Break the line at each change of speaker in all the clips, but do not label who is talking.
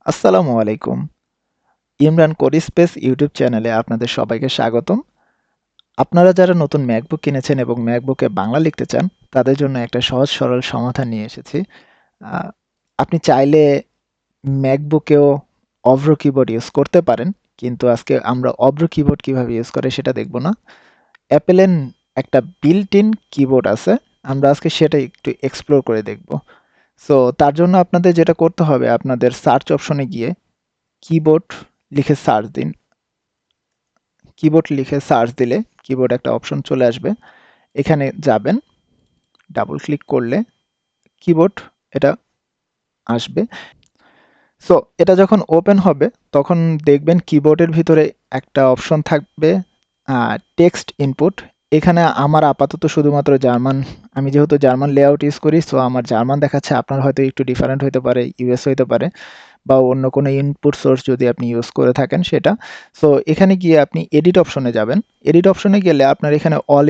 আসসালামু আলাইকুম। Imran code space YouTube চ্যানেলে আপনাদের সবাইকে স্বাগতম। আপনারা যারা নতুন ম্যাকবুক কিনেছেন এবং ম্যাকবুকে বাংলা লিখতে চান, তাদের জন্য একটা সহজ সরল সমাধান নিয়ে এসেছি। আ আপনি চাইলে ম্যাকবুকেও অভ্র কিবোর্ড ইউজ করতে পারেন। কিন্তু আজকে আমরা অভ্র কিবোর্ড কিভাবে ইউজ করে সেটা দেখব না। অ্যাপেলের একটা বিল্ট ইন কিবোর্ড আছে। আমরা আজকে সেটা একটু এক্সপ্লোর করে দেখব। সো তার জন্য আপনাদের যেটা করতে হবে, আপনাদের সার্চ অপশনে গিয়ে কিবোর্ড লিখে সার্চ দিন। কিবোর্ড লিখে সার্চ দিলে কিবোর্ড একটা অপশন চলে আসবে। এখানে যাবেন, ডাবল ক্লিক করলে কিবোর্ড এটা আসবে। সো এটা যখন ওপেন হবে তখন দেখবেন কিবোর্ডের ভিতরে একটা অপশন থাকবে টেক্সট ইনপুট। এখানে আমার আপাতত শুধুমাত্র জার্মান, আমি যেহেতু জার্মান লেআউট ইউজ করি, সো আমার জার্মান দেখাচ্ছে। আপনার হয়তো একটু ডিফারেন্ট হতে পারে, ইউএস হতে পারে, বা অন্য কোনো ইনপুট সোর্স যদি আপনি ইউজ করে থাকেন সেটা। সো এখানে গিয়ে আপনি এডিট অপশনে যাবেন। এডিট অপশনে গেলে আপনার এখানে অল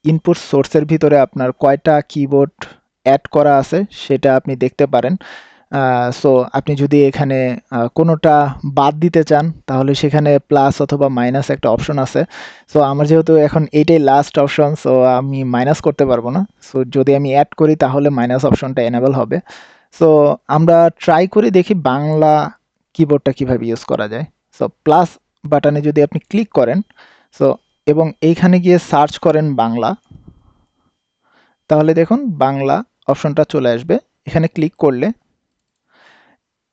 ইনপুট সোর্সের ভিতরে আপনার কয়টা কিবোর্ড অ্যাড করা আছে সেটা আপনি দেখতে পারেন। সো আপনি যদি এখানে কোনোটা বাদ দিতে চান তাহলে সেখানে প্লাস অথবা মাইনাস একটা অপশন আছে। সো আমার যেহেতু এখন এইটাই লাস্ট অপশন, সো আমি মাইনাস করতে পারবো না। সো যদি আমি অ্যাড করি তাহলে মাইনাস অপশনটা এনেবল হবে। সো আমরা ট্রাই করে দেখি বাংলা কিবোর্ডটা কিভাবে ইউজ করা যায়। সো প্লাস বাটনে যদি আপনি ক্লিক করেন, সো এবং এইখানে গিয়ে সার্চ করেন বাংলা, তাহলে দেখুন বাংলা অপশনটা চলে আসবে। এখানে ক্লিক করলে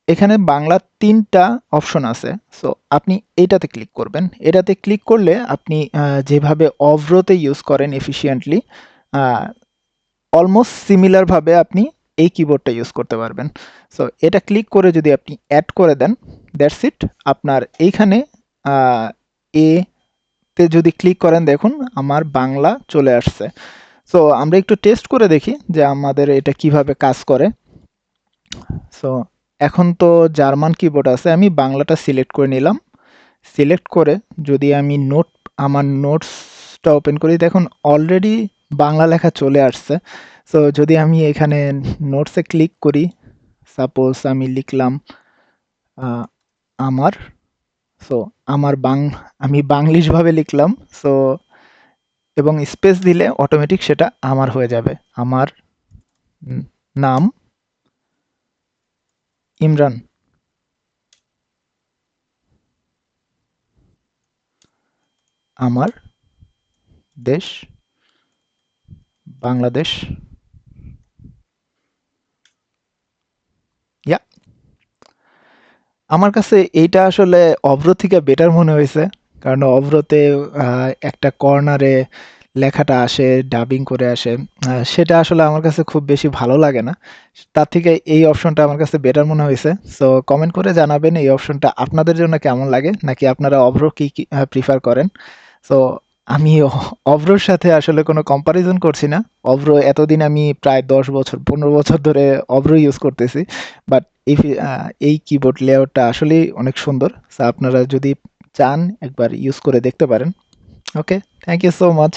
এখানে বাংলা ৩টা অপশন আছে। সো আপনি এইটাতে ক্লিক করবেন। এটাতে ক্লিক করলে আপনি যেভাবে অভ্রতে ইউজ করেন এফিশিয়েন্টলি, আ অলমোস্ট সিমিলার ভাবে আপনি এই কিবোর্ডটা ইউজ করতে পারবেন। সো এটা ক্লিক করে যদি আপনি অ্যাড করে দেন, দ্যাটস ইট। আপনার এইখানে আ এ তে যদি ক্লিক করেন দেখুন আমার বাংলা চলে আসছে। সো আমরা একটু টেস্ট করে দেখি যে আমাদের এটা কিভাবে কাজ করে। সো এখন তো জার্মান কিবোর্ড আছে, আমি বাংলাটা সিলেক্ট করে নিলাম। সিলেক্ট করে যদি আমি আমার নোটসটা ওপেন করি, দেখুন অলরেডি বাংলা লেখা চলে আসছে। সো যদি আমি এখানে নোটসে ক্লিক করি, সাপোজ আমি লিখলাম আ আমার, সো আমার আমি বাংলিশভাবে লিখলাম। সো এবং স্পেস দিলে অটোমেটিক সেটা আমার হয়ে যাবে। আমার নাম ইমরান। আমার দেশ বাংলাদেশ। ইয়া আমার কাছে এইটা আসলে অভ্র থেকে বেটার মনে হয়েছে। কারণ অভ্রতে একটা কর্নারে লেখাটা আসে, ডাবিং করে আসে। সেটা আসলে আমার কাছে খুব বেশি ভালো লাগে না। তার থেকে এই অপশনটা আমার কাছে বেটার মনে হয়েছে। সো কমেন্ট করে জানাবেন এই অপশনটা আপনাদের জন্য কেমন লাগে, নাকি আপনারা অভ্র কি প্রিফার করেন। সো আমি অভ্রর সাথে আসলে কোনো কম্পারিজন করছি না। অভ্র এতদিন আমি প্রায় ১০ বছর ১৫ বছর ধরে অভ্র ইউজ করতেছি। বাট এই কিবোর্ড লেআউটটা আসলেই অনেক সুন্দর। সো আপনারা যদি চান একবার ইউজ করে দেখতে পারেন। ওকে, থ্যাংক ইউ সো মাচ।